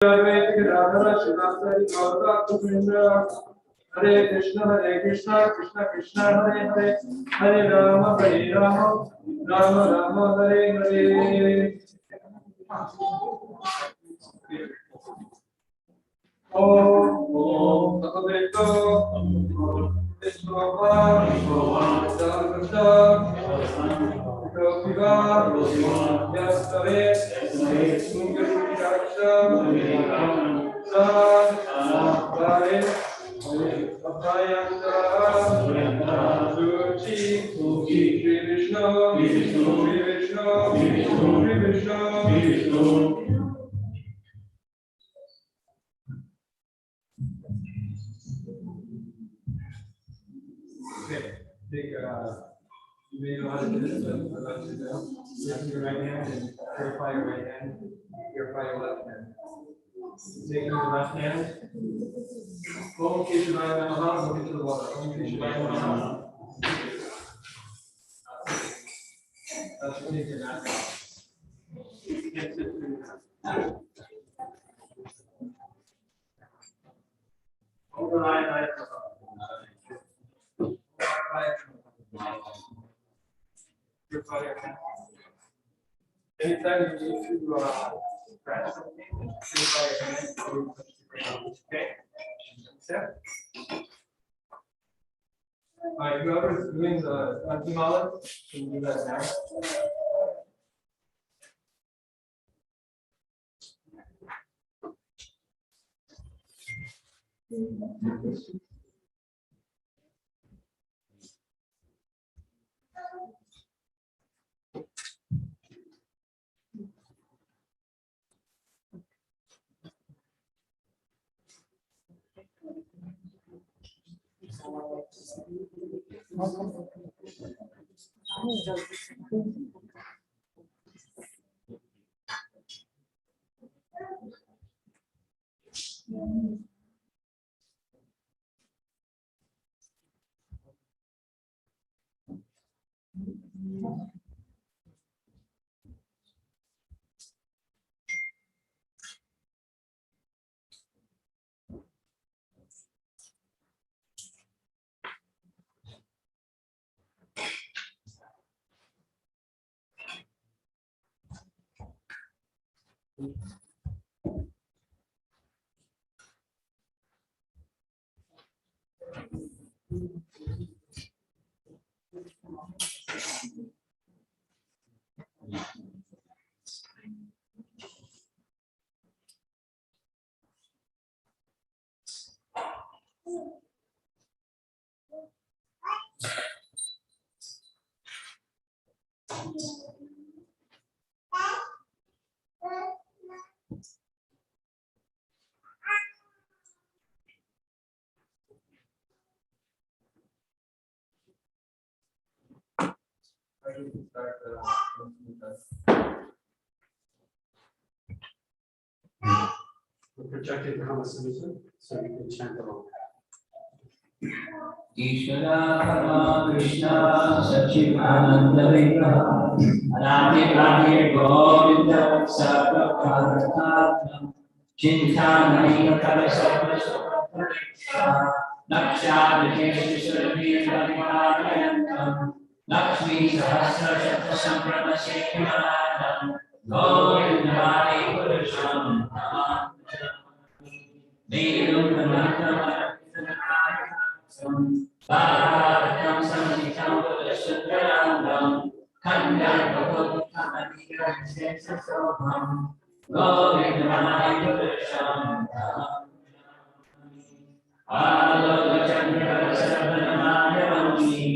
Hare Krishna, Krishna Krishna, Hare Hare, Hare Rama, Rama Rama, Hare Hare. Om Bhagavato you may know how to do this, but I'd like to know. You have your right hand and purify your right hand, purify your left hand. Taking your left hand, Om Keshavaya Namaha, look into the water. Om Keshavaya Namaha. That's what you can ask. Anytime you need to scratch something, purify your hand, or touch the ground. Okay? Set. All right, whoever's doing the antimala, can do that now. Projected Kama Samhita, so you can chant along. Ishvara Krishna Sachidananda Vigraha Anadi Adi Govinda Sarvabharatma Chintamani Kalasavasvara Lakshadhyeshwarviravimayantam Lakshmi Sahasra Shakta Sambrama Sekhimanam Govindamani Purusham Vedam Bhagavatam Samhitam Sudranam Kandam Bhagavatam Sensasomam Govindamani Purusham Alokachandra Sarvanamayavamsi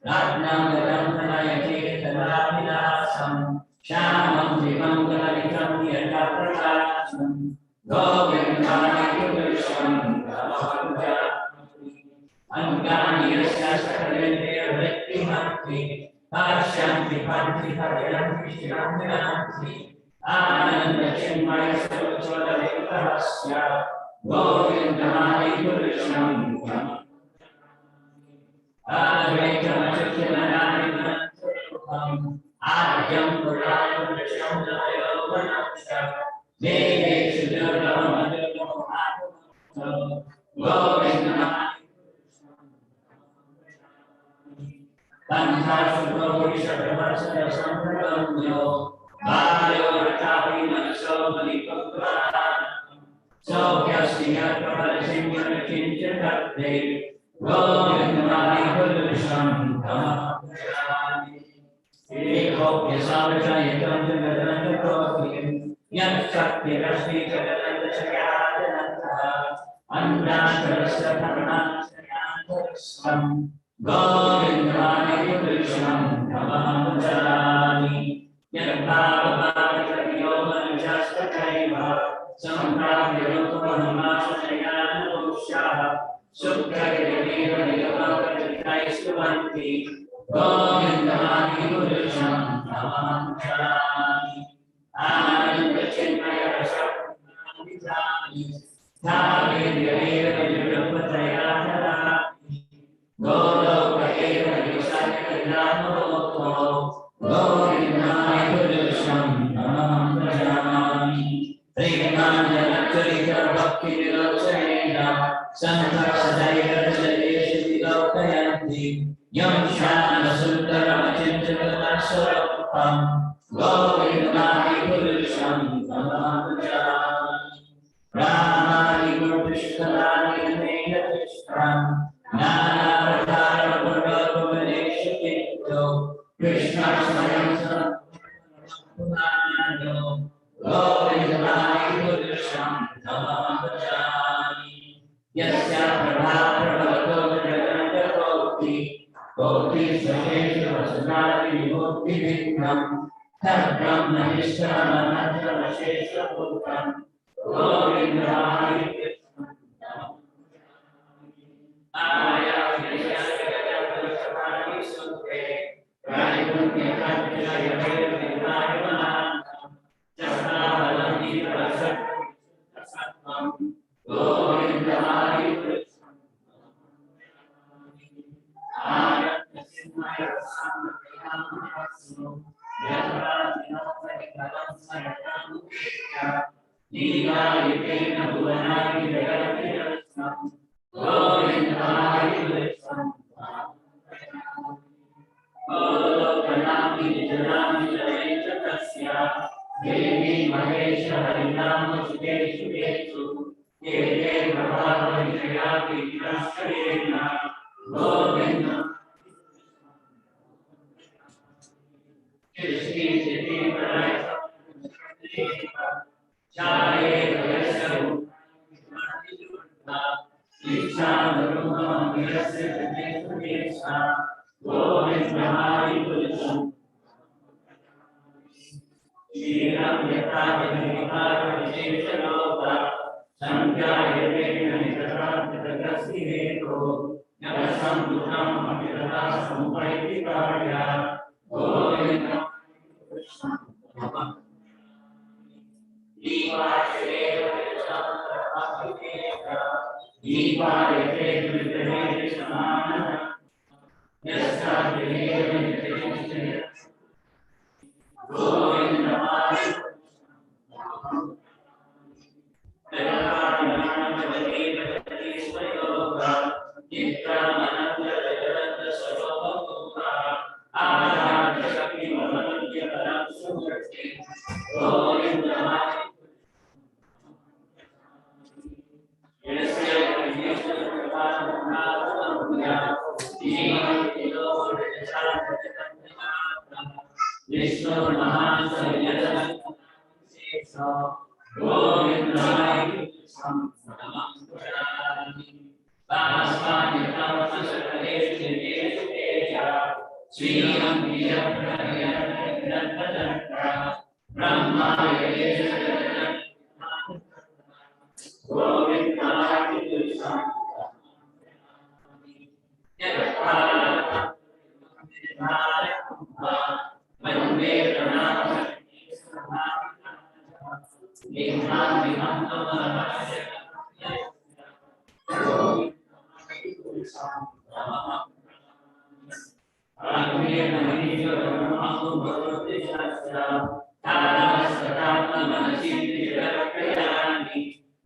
Ratnam Gadamhanayate Tadabhinasam Shamam Divangalalitam Yataprakaşam Govindamani Purusham Angani Yasasakhalendriya Vritti Pashanti Panti Hariyanti Shirandanti Ananda Chinmaya Sarvachara Ekahasya Govindamani Purusham Advaita Machacharanani Mansurukam Adyam Purana Purusham Nayoganasya Vede Sudurvam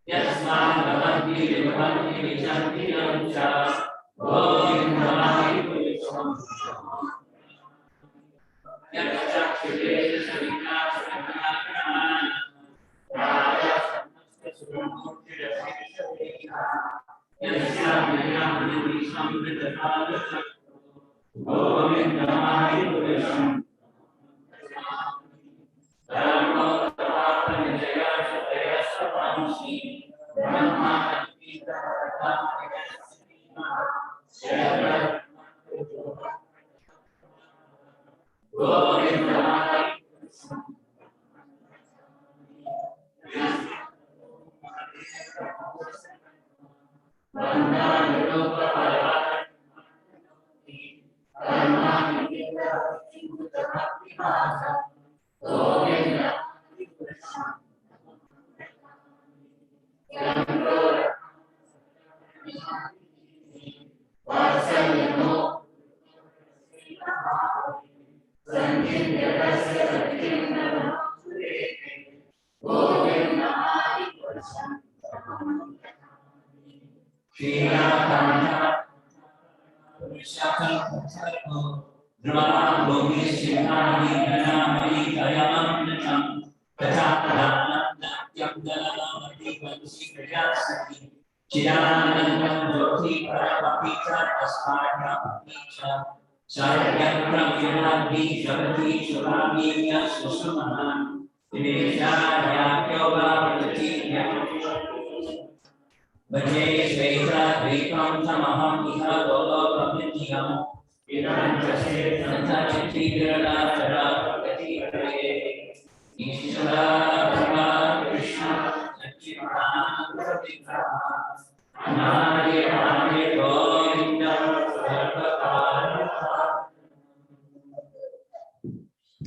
Yasman Bhavanti Bhavanti Vichanti Namcha Govindamai Purusham Yakshakshire Savina Samanakana Raja Samasta Sumurti Rasishavika Yasyamayamani Samritanada Govindamai Purusham Dharma Dharma Jaya Jaya Savansi Brahma Gita Jaya Govindamai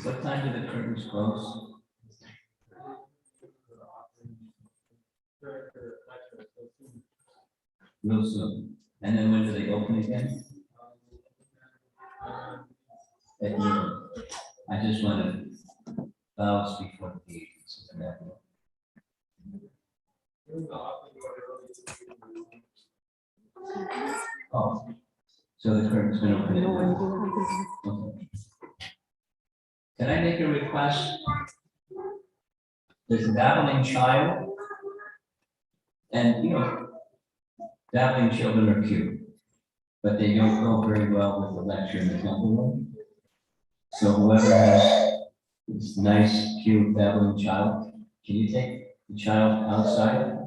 What time do the curtains close? Real soon. And then when do they open again? At noon. I just want to bounce before the gate. Oh, so the curtain's been open. Okay. Can I make a request? There's a dabbling child, and dabbling children are cute, but they don't go very well with the lecture in the temple room. So whoever has this nice, cute dabbling child, can you take the child outside?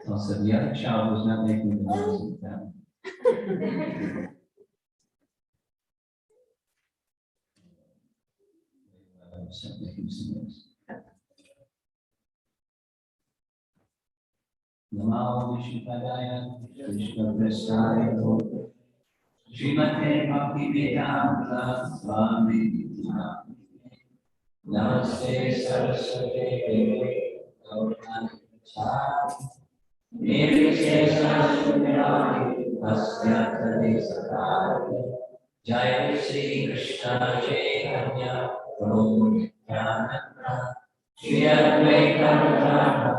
Also, the other child was not making the noise in the family. Making some noise. Namo Vishnupadaya Krishna Prasthaya Srimate Bhaktivedanta Swami Namaste Saraswate Devi Gaurani Nirvishesha Shunyari Asya Kade Sakari Jaya Shri Krishna Chaitanya Prabhu Nityananda Shri Advaita Gadadhara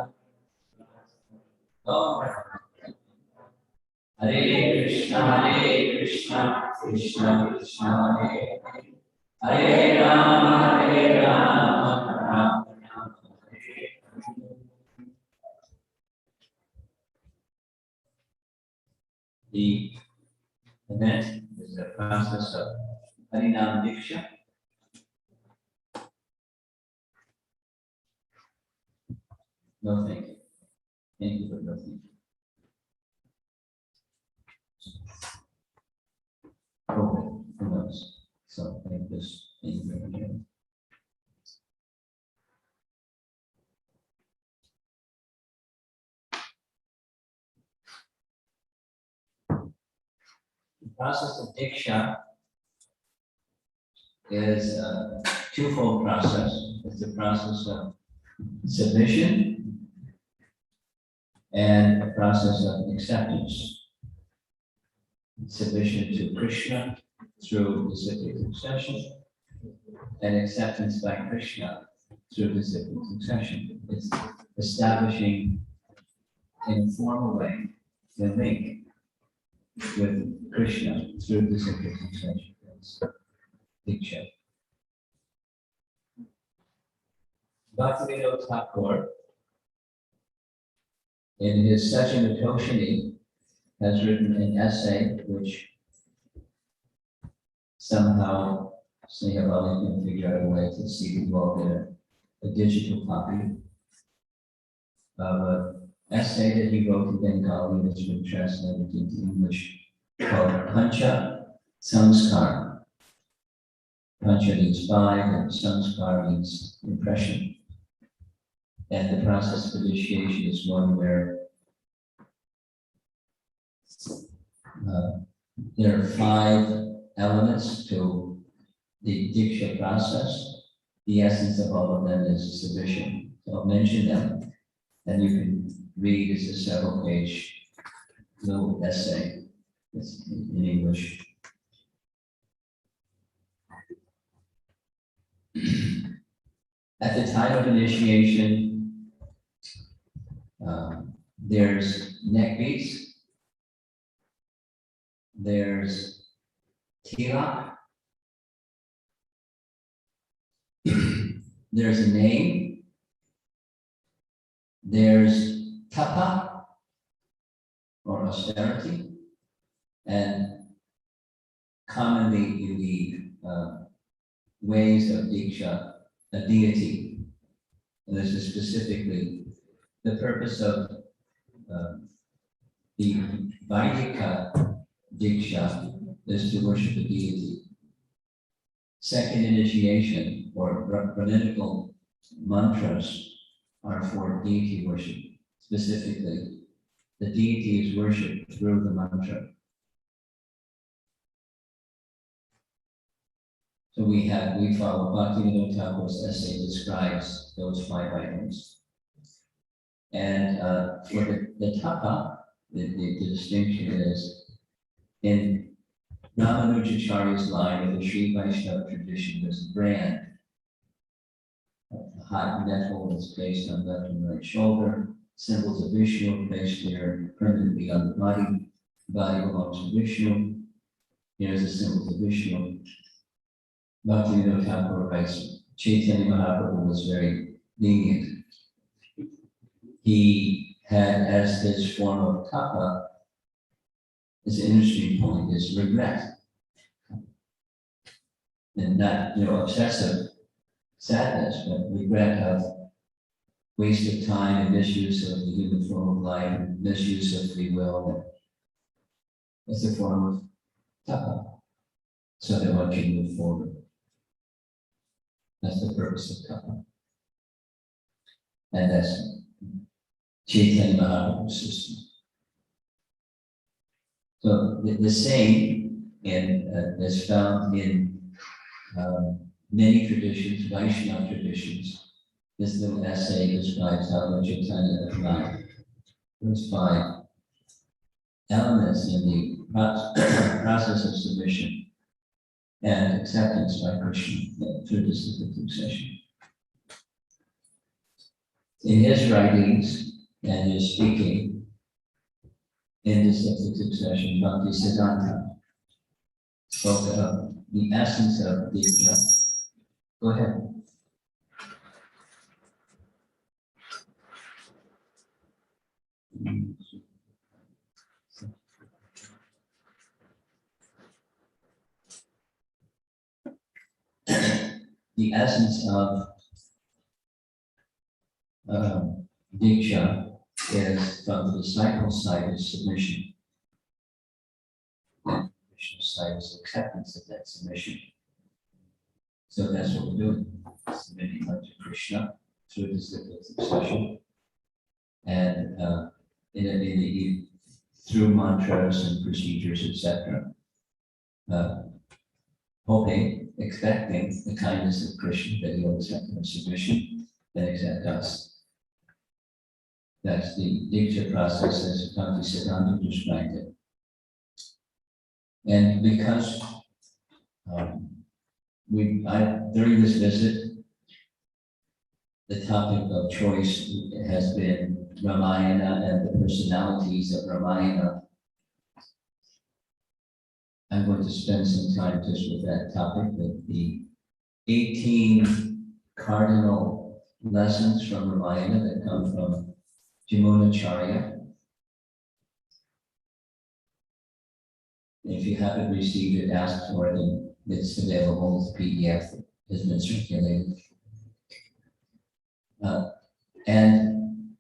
Hare Krishna, Krishna Krishna, Hare Hare, Hare Rama, Rama Rama, Hare Hare. The event is the process of Harinam Diksha. No, thank you. Thank you for nothing. process of Diksha is a twofold process. It's a process of submission and a process of acceptance. Submission to Krishna through disciplic succession, and acceptance by Krishna through disciplic succession. It's establishing in a formal way the link with Krishna through disciplic succession. That's Diksha. Bhaktivinoda Thakur, in his Sachinatoshini, has written an essay which somehow Snehabali can figure out a way to see we all get a digital copy of an essay that he wrote in Bengali that's been translated into English called Pancha Samskar. Pancha means five and Samskar means impression. And the process of initiation is one where there are five elements to the Diksha process. The essence of all of them is submission. So I'll mention them, and you can read. It's a several-page little essay. It's in English. At the time of initiation, there's neck beats, there's tilak, there's a name, there's tapa or austerity, and commonly in the ways of Diksha, a deity. And this is specifically the purpose of the Vaidika Diksha is to worship a deity. Second initiation or Brahminical mantras are for deity worship. Specifically, the deity is worshipped through the mantra. So we follow Bhaktivinoda Thakur's essay describes those five items. And for the tapa, the distinction is in Ramanujacharya's line of the Sri Vaishnava tradition, there's a brand. A hot metal that's placed on left and right shoulder, symbols of Vishnu placed here permanently on the body. Body belongs to Vishnu. Here's the symbols of Vishnu. Bhaktivinoda Thakur writes, Chaitanya Mahaprabhu was very lenient. He had as his form of tapa, as an interesting point, is regret. And not, obsessive sadness, but regret of wasted time and misuse of the human form of life, and misuse of free will. It's a form of tapa, so that one can move forward. That's the purpose of tapa. And that's Chaitanya Mahaprabhu's system. So the same is found in many traditions, Vaishnava traditions. This little essay describes how Lord Chaitanya applied those five elements in the process of submission and acceptance by Krishna through disciplic succession. In his writings and his speaking in disciplic succession, Bhaktisiddhanta spoke of the essence of Diksha. Go ahead. The essence of Diksha is from the disciple's side is submission. And Krishna's side is acceptance of that submission. So that's what we're doing, submitting to Krishna through disciplic succession. And through mantras and procedures, etc. hoping, expecting the kindness of Krishna, that he will accept our submission and accept us. That's the Diksha process as Bhakti Siddhanta described it. And because during this visit, the topic of choice has been Ramayana and the personalities of Ramayana. I'm going to spend some time just with that topic, the 18 cardinal lessons from Ramayana that come from Jamunacharya. If you haven't received it, ask for it, and it's available as a PDF that has been circulated. And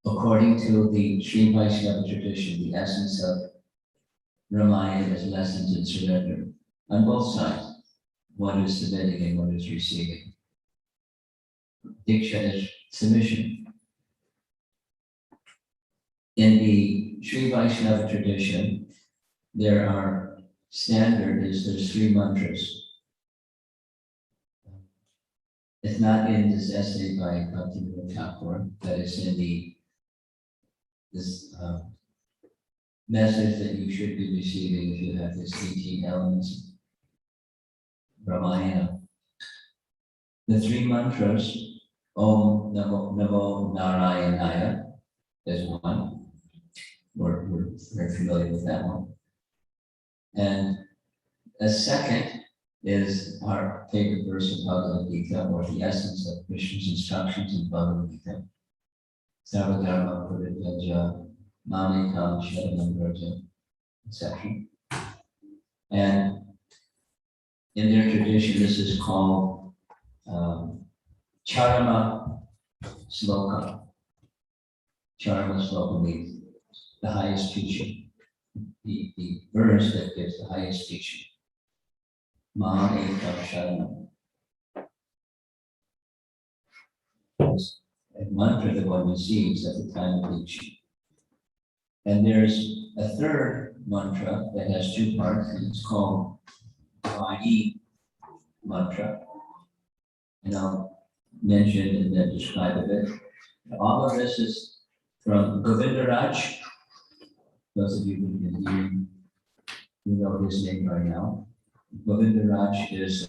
according to the Sri Vaishnava tradition, the essence of Ramayana is lessons in surrender on both sides. One is submitting and one is receiving. Diksha is submission. In the Sri Vaishnava tradition, there's 3 mantras. It's not in this essay by Bhaktivinoda Thakur, but it's in this message that you should be receiving if you have this 18 elements of Ramayana. The 3 mantras, Om Namo Narayanaya, is one. We're very familiar with that one. And a second is our favorite verse of Bhagavad Gita, or the essence of Krishna's instructions in Bhagavad Gita. Sarvadharma Parityajya Mamekam Sharanam Vraja, etc. And in their tradition, this is called Charama Sloka. Charama Sloka means the highest teaching, the verse that gives the highest teaching. Mamekam Sharanam. A mantra that one receives at the time of teaching. And there's a third mantra that has 2 parts, and it's called Vani mantra. And I'll mention and then describe a bit. All of this is from Govindaraj. Those of you who've been hearing, you know his name by now. Govindaraj is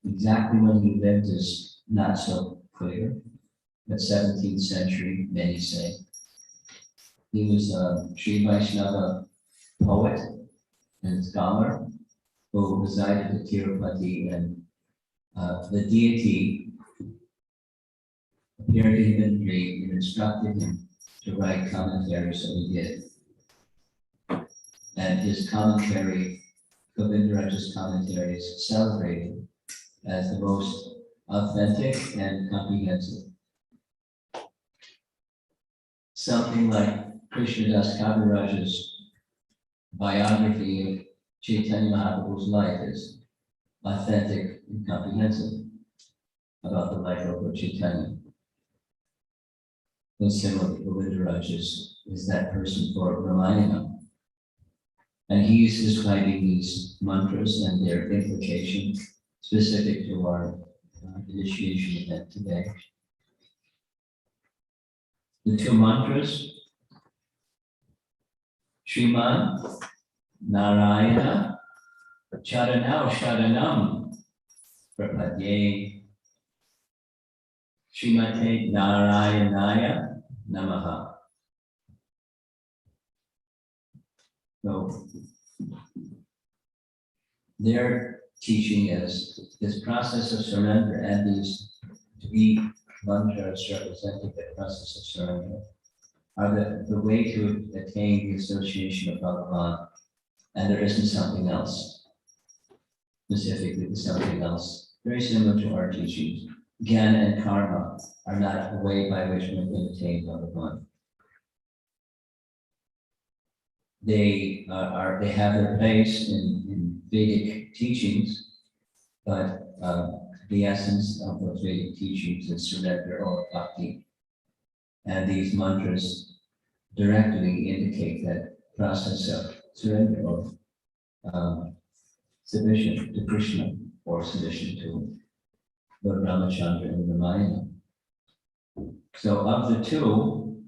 exactly when he lived is not so clear. But 17th century, many say. He was a Sri Vaishnava poet and scholar who resided at Tirupati, and the deity appeared to him in a dream and instructed him to write commentary, so he did. And his commentary, Govindaraj's commentary, is celebrated as the most authentic and comprehensive. Something like Krishnadas Kaviraj's biography of Chaitanya Mahaprabhu's life is authentic and comprehensive about the life of Lord Chaitanya. And similarly, Govindaraj is that person for Ramayana. And he's describing these mantras and their implication specific to our initiation event today. The 2 mantras, Shriman Narayana Charanau Sharanam Prapadye Srimate Narayanaya Namaha. So their teaching is this process of surrender, and these 3 mantras representing the process of surrender are the way to attain the association of Bhagavan, and there isn't something else. Specifically, something else, very similar to our teachings. Jnana and karma are not the way by which one can attain Bhagavan. They have their place in Vedic teachings, but the essence of those Vedic teachings is surrender or bhakti. And these mantras directly indicate that process of surrender or submission to Krishna or submission to Lord Ramachandra and Ramayana. So of the two,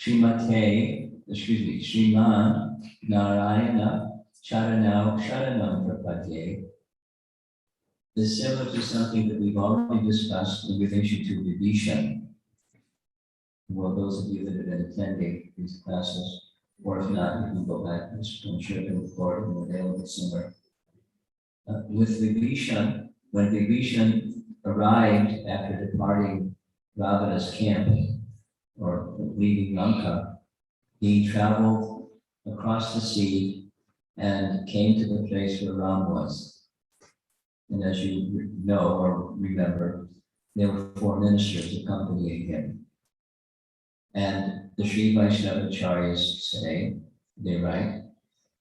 Sriman Narayana Charanau Sharanam Prapadye is similar to something that we've already discussed in relation to Vibhishan. Well, those of you that have been attending these classes, or if not, you can go back, I'm sure they're recorded and available somewhere. With Vibhishan, when Vibhishan arrived after departing Ravana's camp, or leaving Lanka, he traveled across the sea and came to the place where Ram was. And as you know or remember, there were 4 ministers accompanying him. And the Sri Vaishnavacharyas say, they write,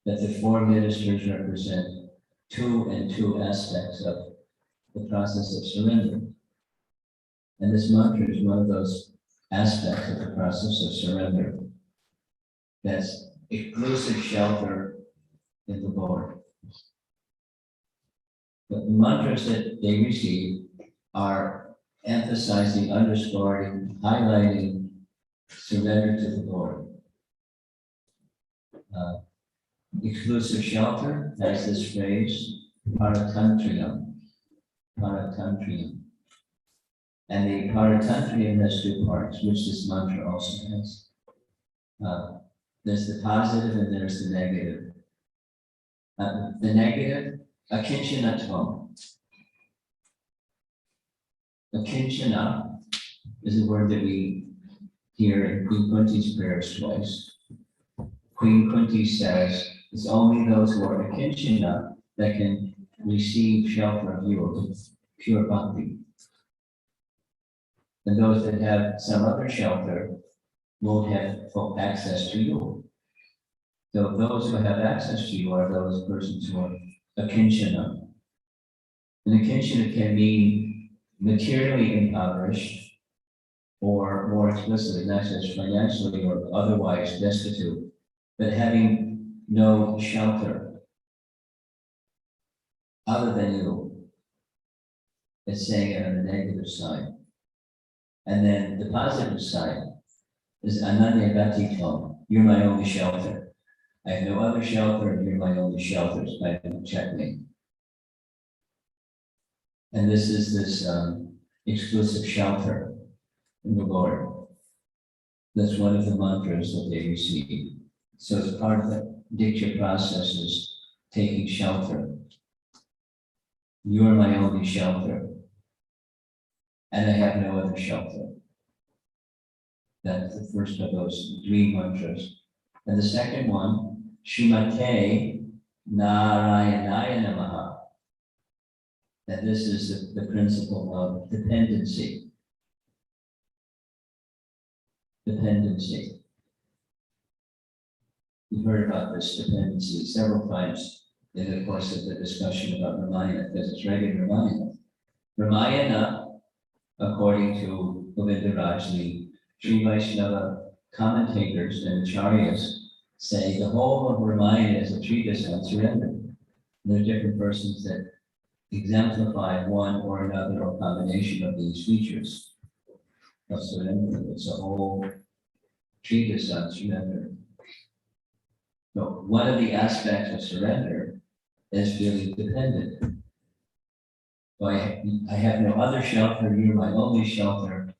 that the 4 ministers represent 2 aspects of the process of surrender. And this mantra is one of those aspects of the process of surrender. That's exclusive shelter in the Lord. But the mantras that they receive are emphasizing, underscoring, highlighting surrender to the Lord. Exclusive shelter has this phrase, paratantriyam, paratantriyam. And the paratantriyam has 2 parts, which this mantra also has. There's the positive and there's the negative. The negative, akinchanatam. Akinchana is a word that we hear in Queen Kunti's prayers twice. Queen Kunti says, it's only those who are akinchana that can receive shelter of you with pure bhakti. And those that have some other shelter won't have full access to you. So those who have access to you are those persons who are akinchana. And akinchana can mean materially impoverished, or more explicitly, not just financially or otherwise destitute, but having no shelter other than you. It's saying it on the negative side. And then the positive side is ananya gatitam. You're my only shelter. I have no other shelter, and you're my only shelter. It's my checkmate. And this is this exclusive shelter in the Lord. That's one of the mantras that they receive. So as part of the diksha process is taking shelter. You are my only shelter, and I have no other shelter. That's the first of those 3 mantras. And the second one, Shrimate Narayanaya Namaha. And this is the principle of dependency. Dependency. We've heard about this dependency several times in the course of the discussion about Ramayana, because it's right in Ramayana. Ramayana, according to Govinda Raj, the Sri Vaishnava commentators and acharyas, say the whole of Ramayana is a treatise on surrender. There are different persons that exemplify one or another or combination of these features of surrender. It's a whole treatise on surrender. So one of the aspects of surrender is feeling dependent. So I have no other shelter, you're my only shelter,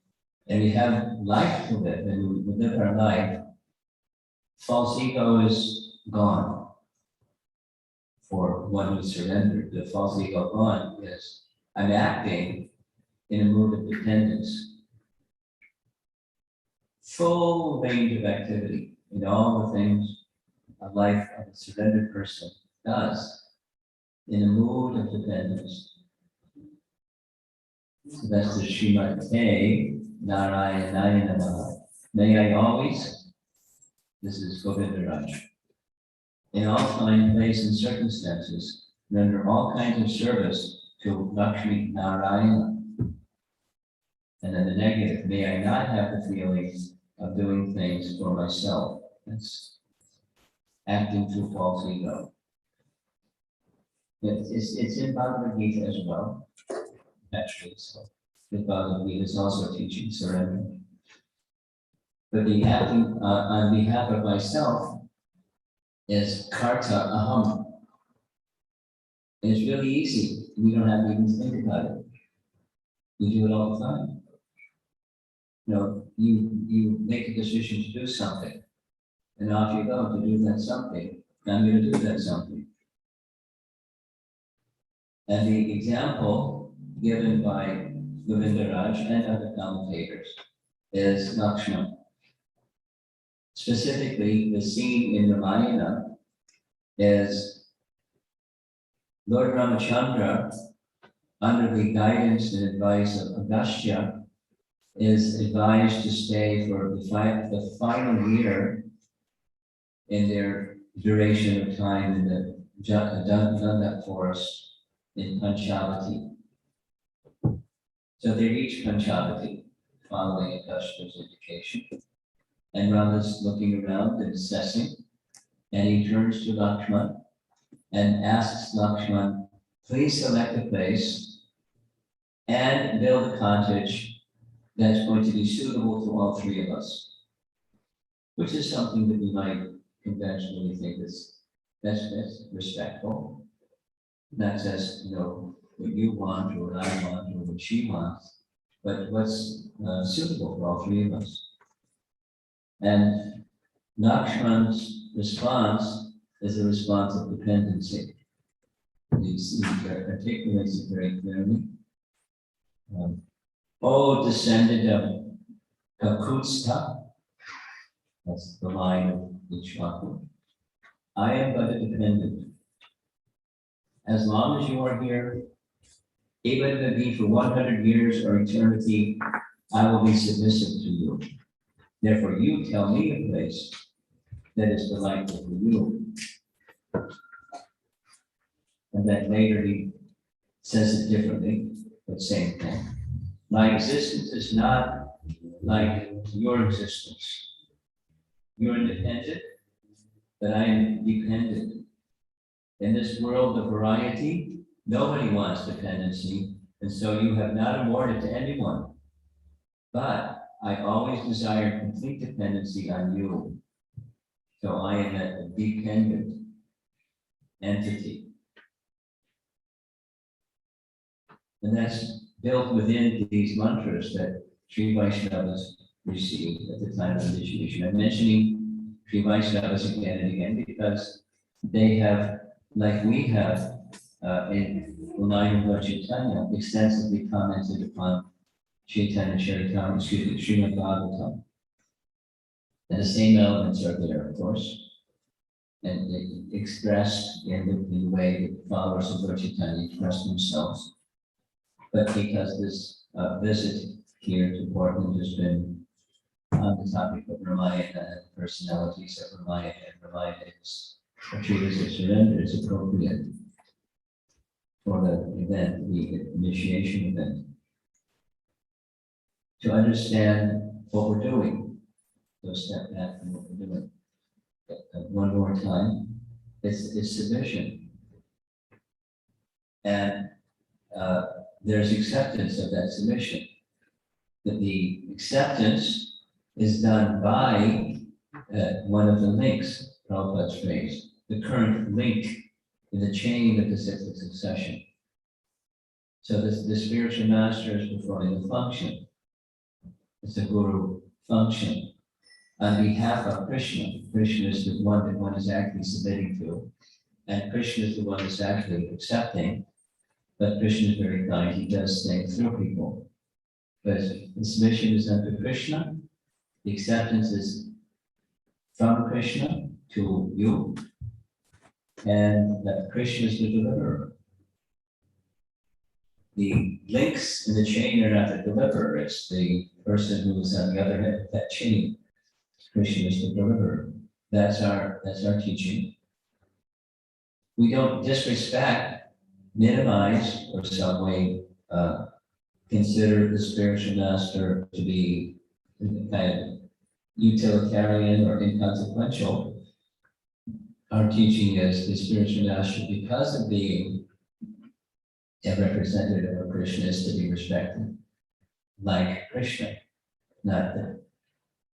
and we have life to live, and we live our life. False ego is gone. For one who surrendered, the false ego gone is I'm acting in a mood of dependence. Full range of activity in all the things a life of a surrendered person does in a mood of dependence. So that's the Srimate Narayanaya Namaha. May I always, this is Govinda Raj, in all time, place, and circumstances, render all kinds of service to Lakshmi Narayana. And then the negative, may I not have the feeling of doing things for myself. That's acting through false ego. It's in Bhagavad Gita as well, actually, so the Bhagavad Gita is also teaching surrender. But the acting on behalf of myself is karta aham. And it's really easy. We don't have to even think about it. We do it all the time. You know, you make a decision to do something, and off you go to do that something. I'm going to do that something. And the example given by Govindaraj and other commentators is Lakshmana. Specifically, the scene in Ramayana is Lord Ramachandra, under the guidance and advice of Agastya, is advised to stay for the final year in their duration of time in the Dandak forest in Panchavati. So they reach Panchavati, following Agastya's indication. And Rama's looking around and assessing, and he turns to Lakshman and asks Lakshman, please select a place and build a cottage that's going to be suitable to all three of us, which is something that we might conventionally think is that's respectful. Not just, you know, what you want or what I want or what she wants, but what's suitable for all three of us. And Lakshman's response is a response of dependency. He articulates it very clearly. O descendant of Kakutsta, that's the line of Ichwaku, I am but a dependent. As long as you are here, even if it be for 100 years or eternity, I will be submissive to you. Therefore, you tell me a place that is delightful for you. And then later he says it differently, but same thing. My existence is not like your existence. You're independent, but I am dependent. In this world of variety, nobody wants dependency, and so you have not awarded to anyone. But I always desire complete dependency on you. So I am a dependent entity. And that's built within these mantras that Sri Vaishnavas received at the time of initiation. I'm mentioning Sri Vaishnavas again and again because they have, like we have in the line of Lord Chaitanya, extensively commented upon Chaitanya Charitamrita, Srimad Bhagavatam. And the same elements are there, of course, and they expressed in the way that followers of Lord Chaitanya express themselves. But because this visit here to Portland has been on the topic of Ramayana and personalities of Ramayana, and Ramayana is a treatise of surrender, is appropriate for the event, the initiation event. To understand what we're doing, so step back from what we're doing. One more time, it's submission. And there's acceptance of that submission. That the acceptance is done by one of the links, Prabhupada's phrase, the current link in the chain of the cyclic succession. So the spiritual master is performing a function. It's a guru function on behalf of Krishna. Krishna is the one that one is actually submitting to, and Krishna is the one that's actually accepting. But Krishna is very kind, he does things through people. But the submission is unto Krishna, the acceptance is from Krishna to you, and that Krishna is the deliverer. The links in the chain are not the deliverer, it's the person who is on the other end of that chain. Krishna is the deliverer. That's our teaching. We don't disrespect, minimize, or some way consider the spiritual master to be kind of utilitarian or inconsequential. Our teaching is the spiritual master, because of being a representative of Krishna is to be respected, like Krishna, not the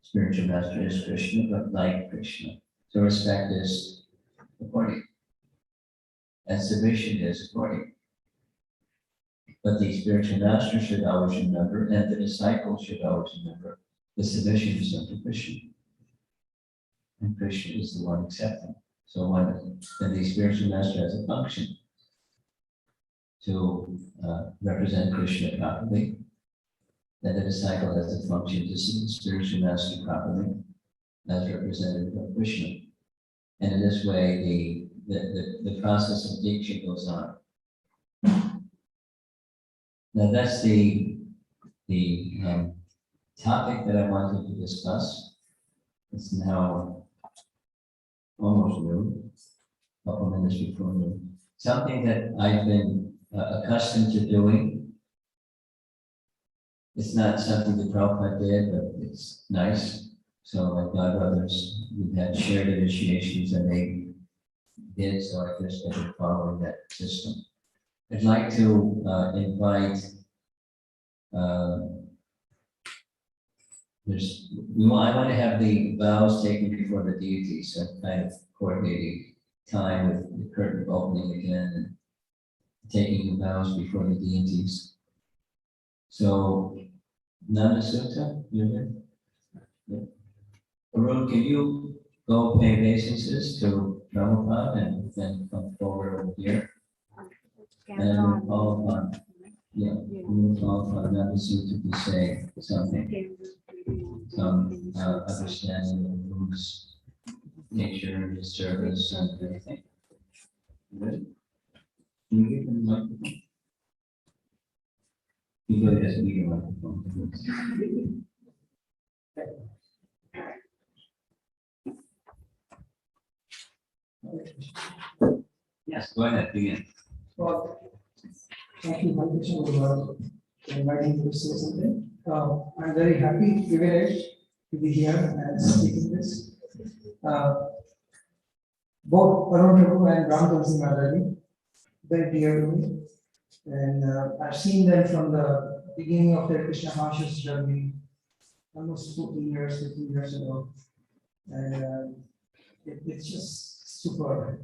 spiritual master is Krishna, but like Krishna. So respect is according, and submission is according. But the spiritual master should always remember, and the disciple should always remember, the submission is unto Krishna. And Krishna is the one accepting. So when the spiritual master has a function to represent Krishna properly, then the disciple has a function to see the spiritual master properly as representative of Krishna. And in this way, the process of diksha goes on. Now that's the topic that I wanted to discuss. It's now almost noon, a couple minutes before noon. Something that I've been accustomed to doing. It's not something that Prabhupada did, but it's nice. So my godbrothers, we've had shared initiations and they did, so I just started following that system. I'd like to invite, I want to have the vows taken before the deities, so I'm kind of coordinating time with the curtain opening again and taking the vows before the deities. So, Nanda Sutta, you're there? Yeah. Arun, can you go pay obeisances to Prabhupada and then come forward over here? And we'll call upon, we'll call upon Nanda Sutta to say something, some understanding of Guru's nature, his service, and everything. Ready? Can you give him the microphone? You really just need a microphone. Yes, go ahead, begin. Well, thank you, Krishna, for inviting me to say something. I'm very happy, privileged to be here and speaking this. Both Arun Prabhu and Ram Tulsi Maharaji, very dear to me. And I've seen them from the beginning of their Krishna conscious journey, almost 15 years ago. And it's just super.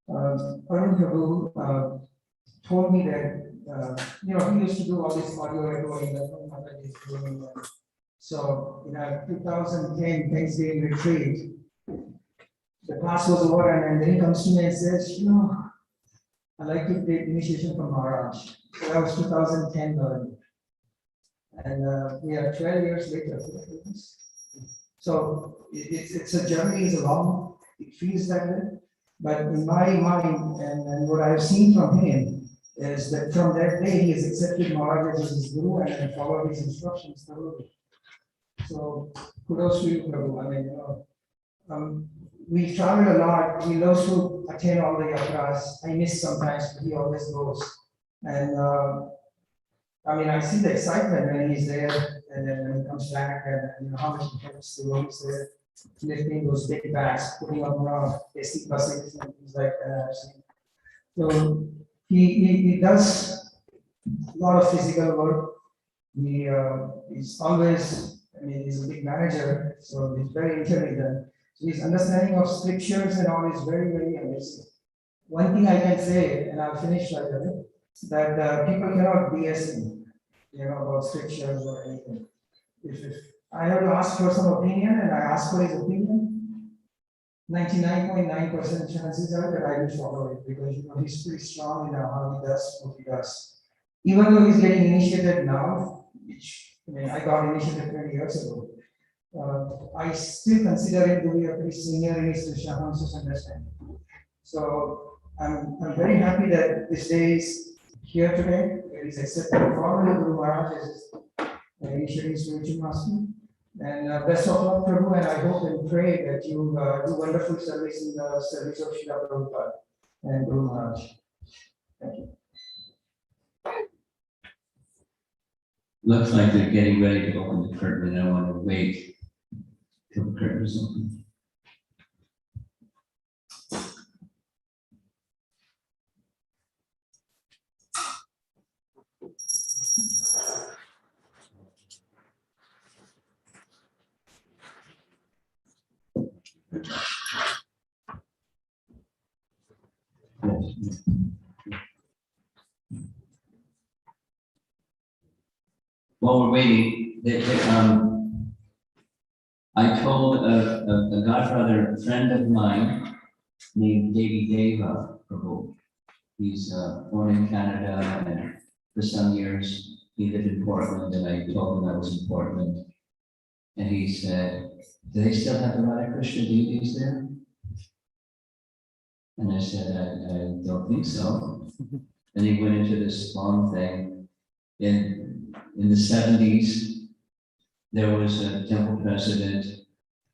Arun Prabhu told me that, he used to do all this audio recording that Mataji is doing. So, in our 2010 Thanksgiving retreat, the class was over, and then he comes to me and says, I'd like to take initiation from Maharaj. So that was 2010 already. And we are 12 years later. So it's a journey, it's long, it feels that way. But in my mind, and what I've seen from him, is that from that day he has accepted Maharaj as his guru and followed his instructions thoroughly. So kudos to you, Prabhu. I mean, we travel a lot. He loves to attend all the yatras. I miss sometimes, but he always goes. And I see the excitement when he's there, and then when he comes back, and how much he helps the rooms there, lifting those big bags, putting up basic buses and things like that. So he does a lot of physical work. He's always, he's a big manager, so he's very intelligent. So his understanding of scriptures and all is very, very amazing. One thing I can say, and I'll finish like that, that people cannot BS him, about scriptures or anything. If I have to ask for some opinion and I ask for his opinion, 99.9% chances are that I will follow it, because he's pretty strong in how he does what he does. Even though he's getting initiated now, which I got initiated 20 years ago, I still consider him to be a pretty senior in his Krishna conscious understanding. So I'm very happy that this day is here today. It is accepted formally Guru Maharaj as his initiating spiritual master. And best of luck, Prabhu, and I hope and pray that you do wonderful service in the service of Srila Prabhupada and Guru Maharaj. Thank you. Looks like they're getting ready to open the curtain, and I want to wait till the curtain is open. Yes. While we're waiting, I told a godfather, a friend of mine named Devi Deva Prabhu. He's born in Canada, and for some years he lived in Portland, and I told him I was in Portland. And he said, do they still have the Radha Krishna deities there? And I said, I don't think so. And he went into this long thing. In the 70s, there was a temple president,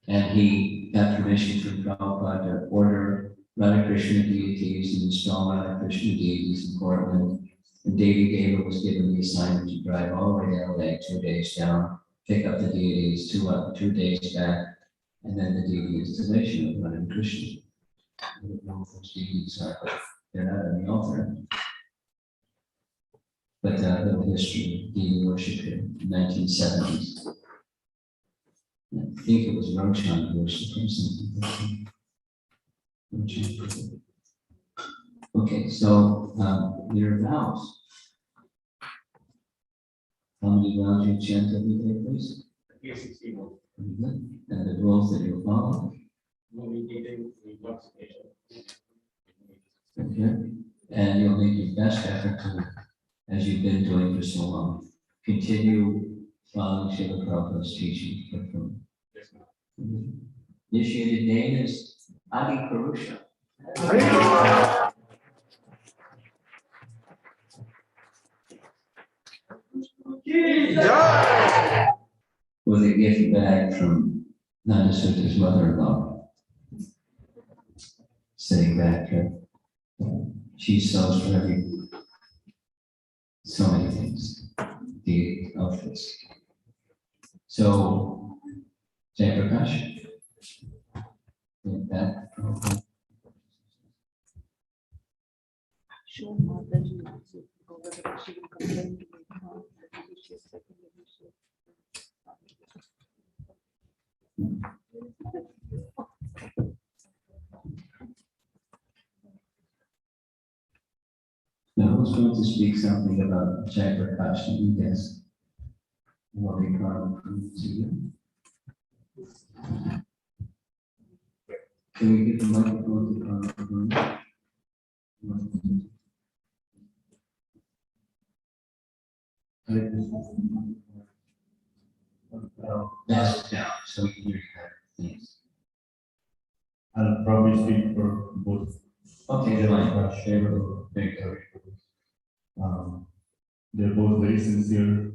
and he got permission from Prabhupada to order Radha Krishna deities and install Radha Krishna deities in Portland. And Devi Deva was given the assignment to drive all the way to LA, 2 days down, pick up the deities, 2 days back, and then the deity installation of Radha Krishna. I don't know if those deities are, but they're not on the altar. But the history of deity worship in the 1970s. I think it was Roshan who worshipped him something. Okay, so your vows. How many vows you chant every day, please? Yes, 61. Very good. And the rules that you follow. No eating, intoxication. Okay. And you'll make your best effort to, as you've been doing for so long, continue following Srila Prabhupada's teaching. Yes, ma'am. Initiated name is Adi Purusha. With a gift bag from Nanda Suta's mother-in-law. Sitting back here. She sews for so many things, the outfits. So, Jai Prakash. That. Sure, Mataji, over the she will complain to me. Maybe she is second, maybe she Now, who's going to speak something about Jai Prakash? Yes. What we call to you. Can we get the microphone to Carl? Yes, yeah, so we can hear you better. Yes. I'll probably speak for both. Okay, fine. They're both very sincere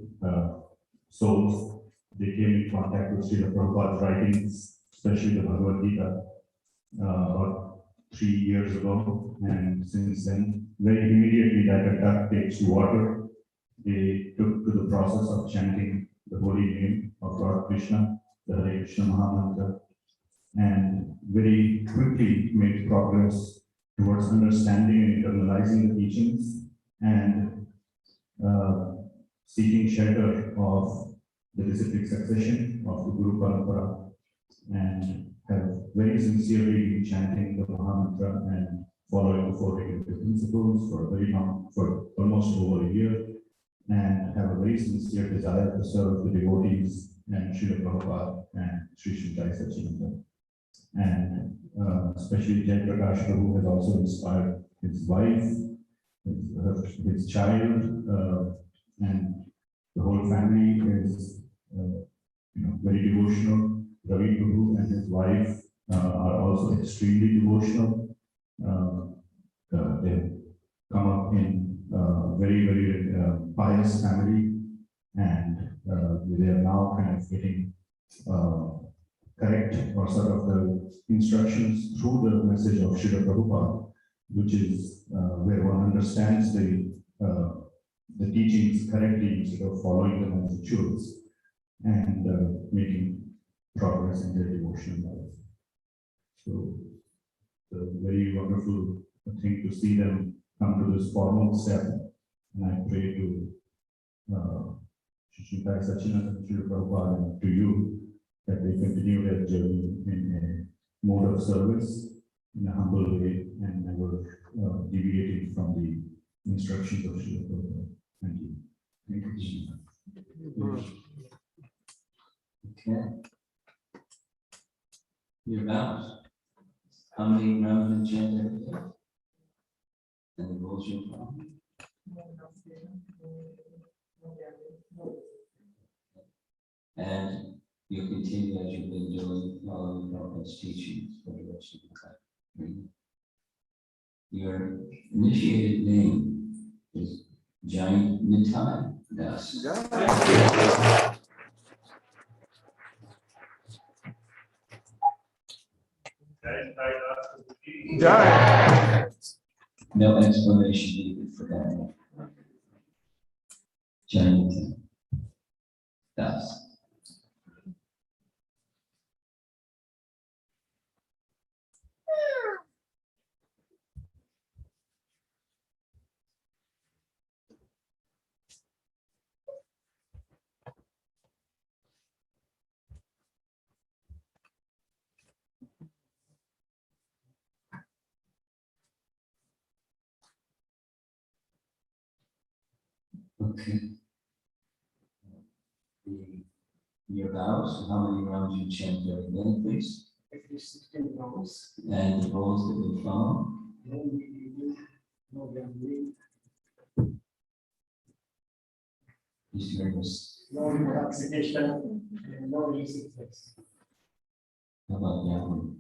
souls. They came in contact with Srila Prabhupada's writings, especially the Bhagavad Gita, about 3 years ago. And since then, very immediately, like a duck takes to water, they took to the process of chanting the holy name of Lord Krishna, the Hare Krishna Mahamantra, and very quickly made progress towards understanding and internalizing the teachings and seeking shelter of the disciplic succession of the Guru Parampara, and have very sincerely been chanting the Mahamantra and following the four regulative principles for almost over a year, and have a very sincere desire to serve the devotees and Srila Prabhupada and Sri Sri Satchidananda. And especially Jai Prakash Prabhu has also inspired his wife, his child, and the whole family is very devotional. Ravi Prabhu and his wife are also extremely devotional. They come up in very pious family, and they are now kind of getting correct or sort of the instructions through the message of Srila Prabhupada, which is where one understands the teachings correctly instead of following them as rituals, and making progress in their devotional life. So it's a very wonderful thing to see them come to this formal step, and I pray to Sri Satchidananda and Srila Prabhupada and to you that they continue their journey in a mode of service in a humble way and never instructions of Srila Prabhupada. Thank you. Okay. Your vows. How many rounds in chant every day? And the rules you follow. And you continue as you've been doing, following Prabhupada's teachings for the rest of your life. Your initiated name is Giant Nitai Das. No explanation needed for that. Giant Das. Okay. Your vows, how many rounds you chant every day, please? 16 rounds. And the rules that we follow. No eating, no gambling, These nervous. no intoxication, and no illicit sex. How about Yahoo?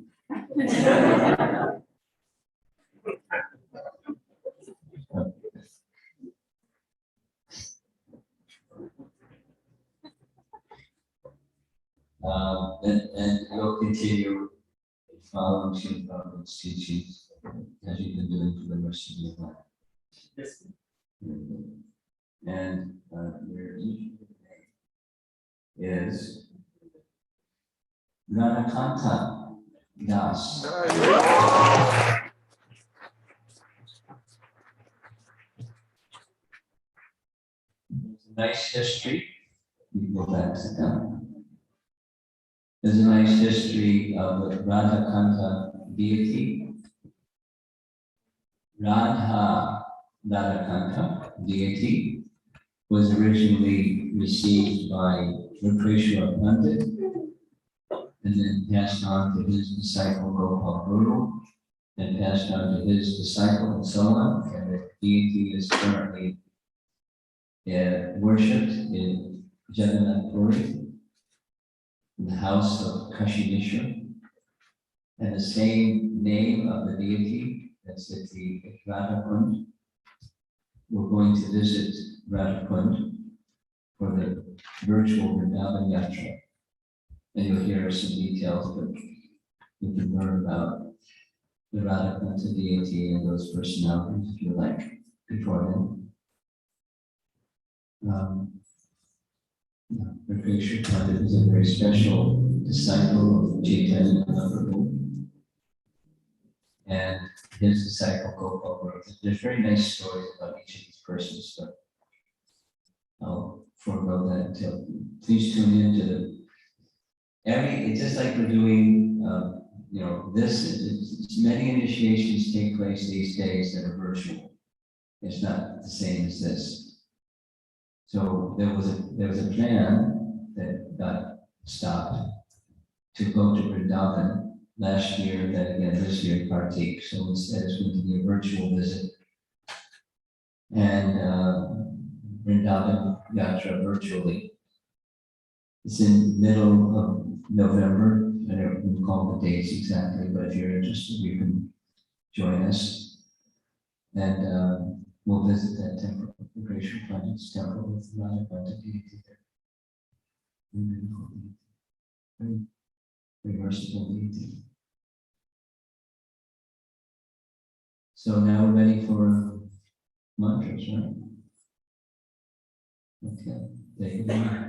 And you'll continue following Srila Prabhupada's teachings as you've been doing for the rest of your life. Yes. And your name is Radhakanta Das. There's a nice history. You go back to that. There's a nice history of the Radhakanta deity. Radhakanta deity was originally received by Rakreshwar Pandit and then passed on to his disciple Gopal Guru, and passed on to his disciple and so on. And the deity is currently worshipped in Jagannath Puri, in the house of Kashimishra, and the same name of the deity that's at the Radhakund. We're going to visit Radhakund for the virtual Vrindavan Yatra. And you'll hear some details, but you can learn about the Radhakanta deity and those personalities if you like before then. Rakreshwar Pandit is a very special disciple of Chaitanya Mahaprabhu. And his disciple Gopal wrote. There's very nice stories about each of these persons, but I'll forego that until please tune in to it's just like we're doing, this. Many initiations take place these days that are virtual. It's not the same as this. So there was a plan that got stopped to go to Vrindavan last year, then again this year, Kartik. So instead it's going to be a virtual visit. And Vrindavan Yatra virtually. It's in the middle of November. I don't recall the dates exactly, but if you're interested, you can join us. And we'll visit that temple, the Gracious Planet's temple with Radhakanta deity there. Very merciful deity. So now we're ready for mantras, right? Okay, take it away.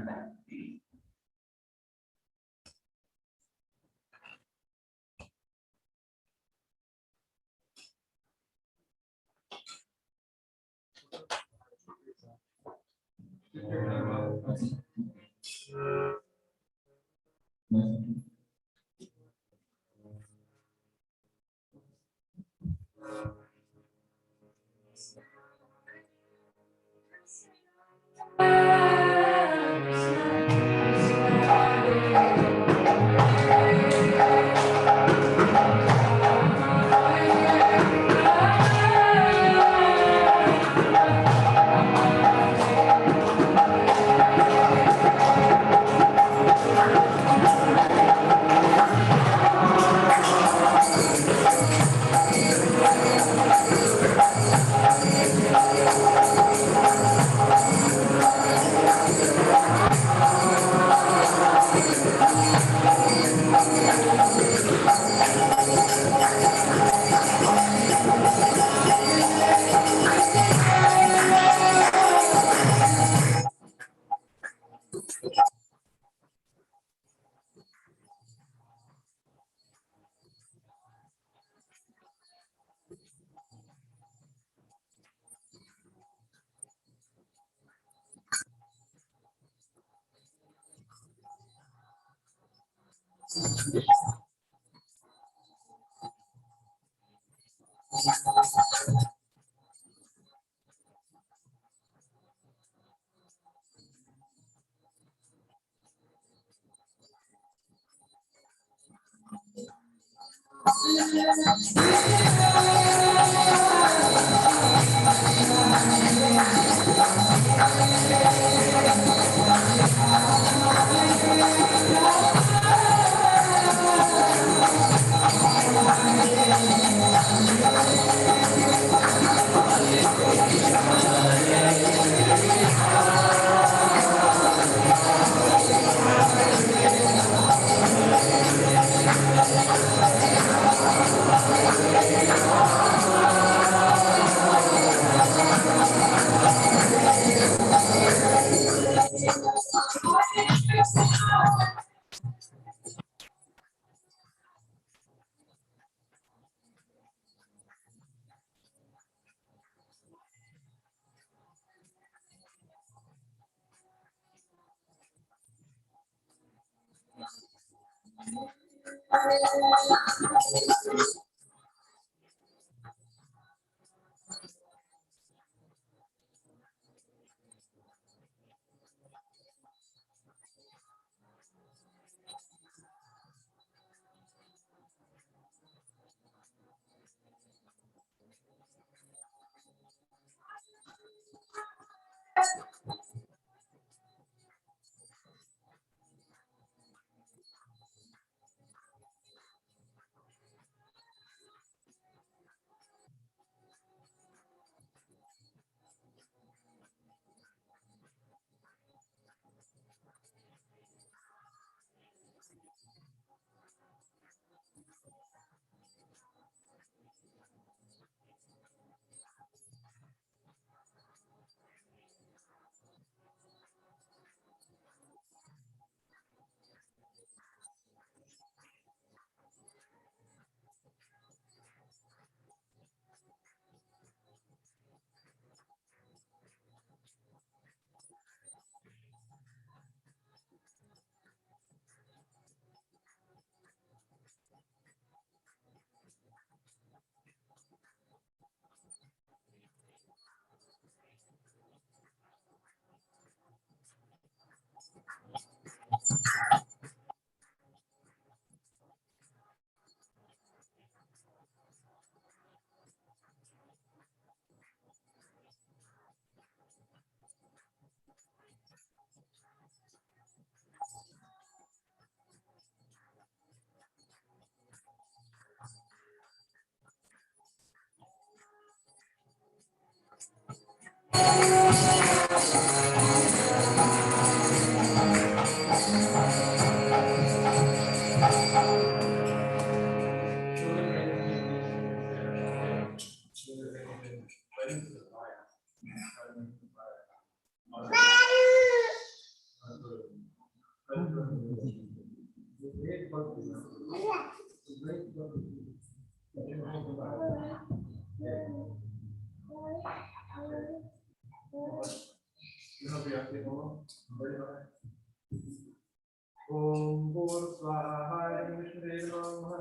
Om Bhur Swaha Vishnu Namaha.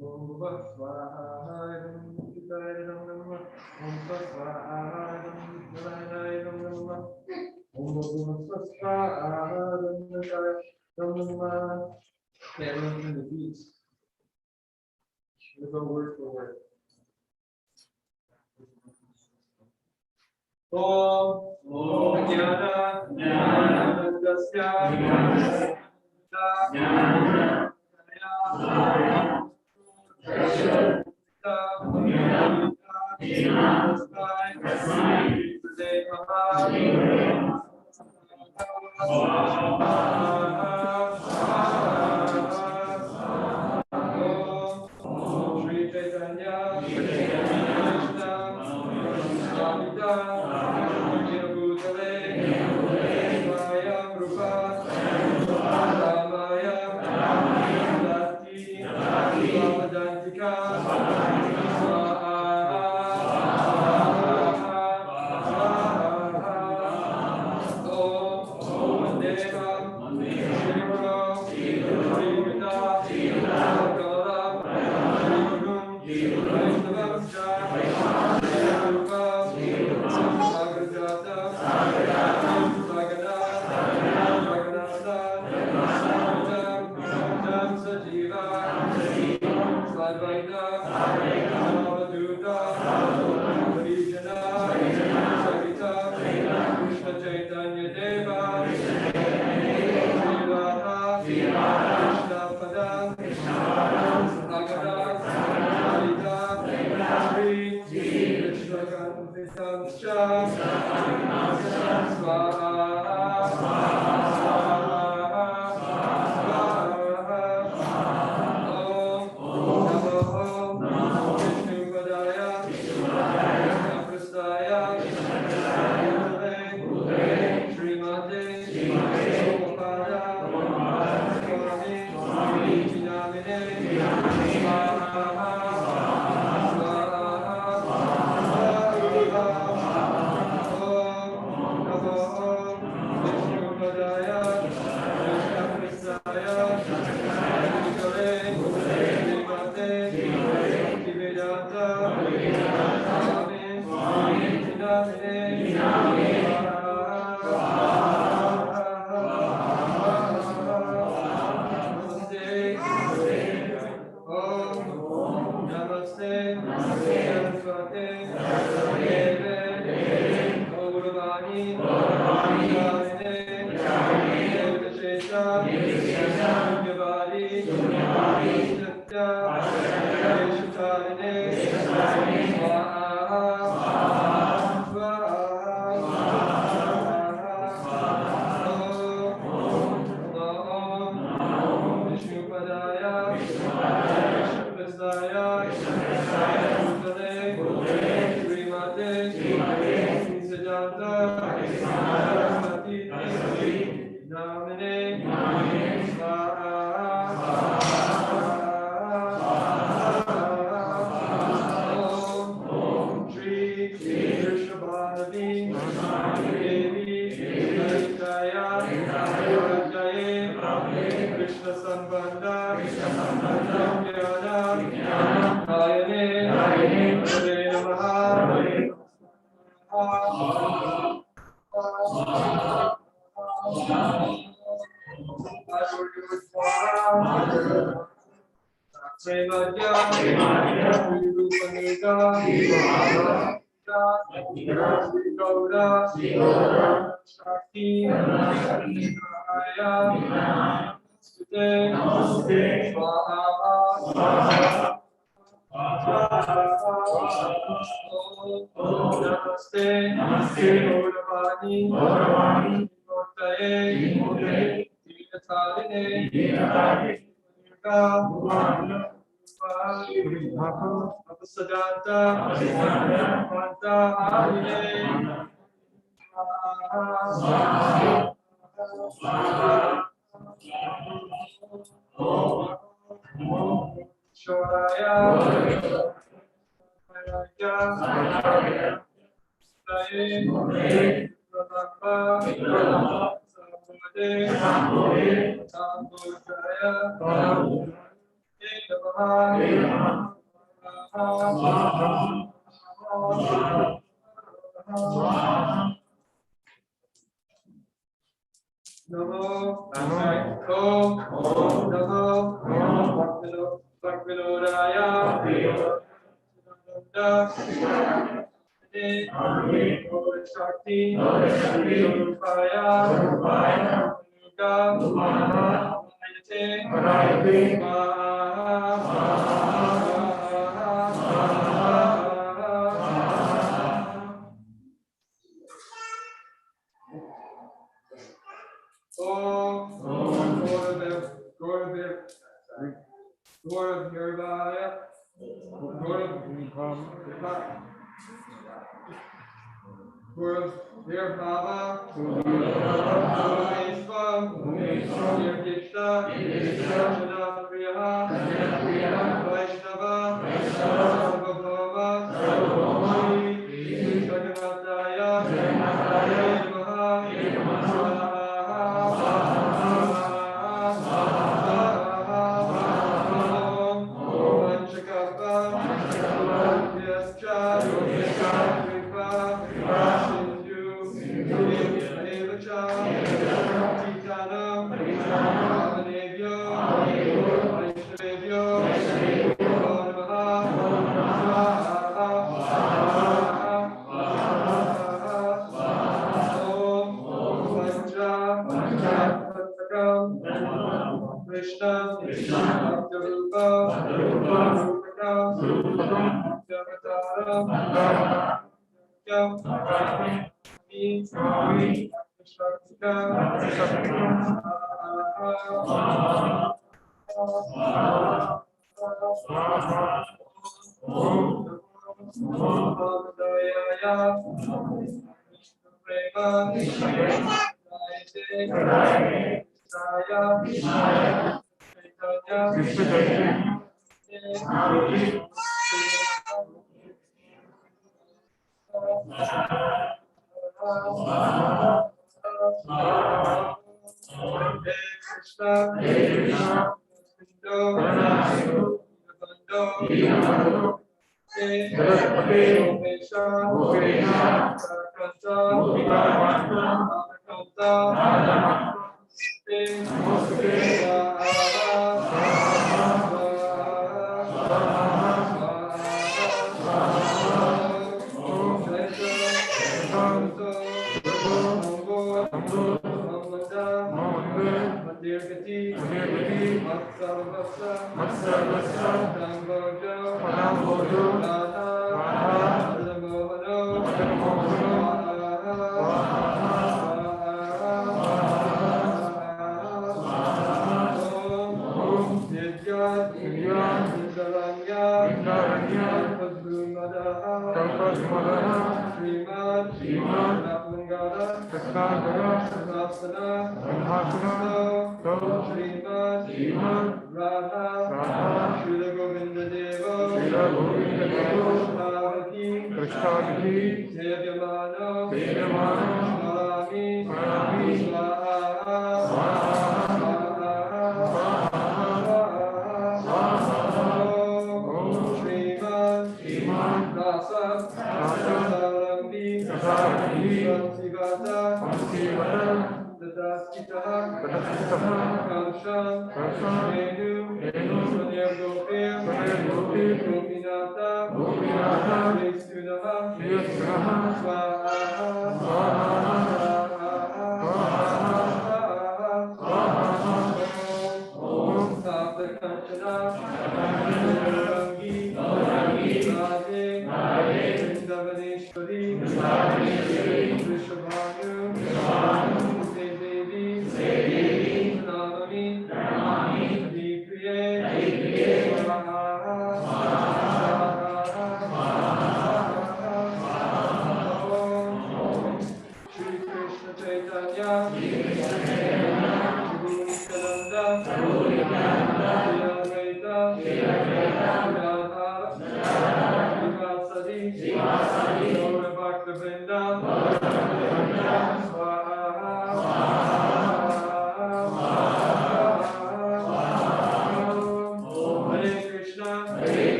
Om Bhur Swaha Vishnu Namaha. Om Bhur Swaha Vishnu Namaha. Om Bhur Swaha Vishnu Namaha. Okay, everyone turn the beats. We'll go word for word. Om Jnana Dasya Sri Chaitanya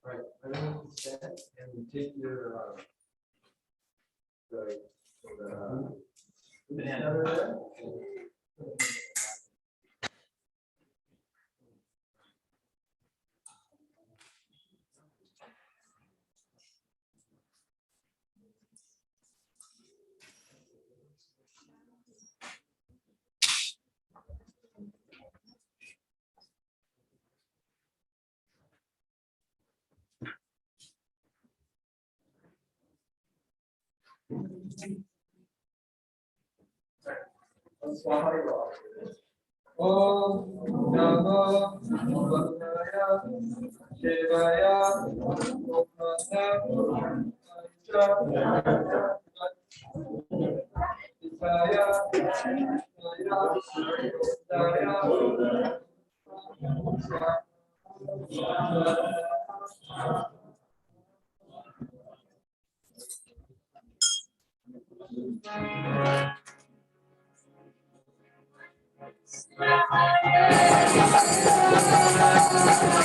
Right, everyone can stand and take your, banana over there. Om Namah Shivaya Shivaya Om Namah Shivaya Thank you.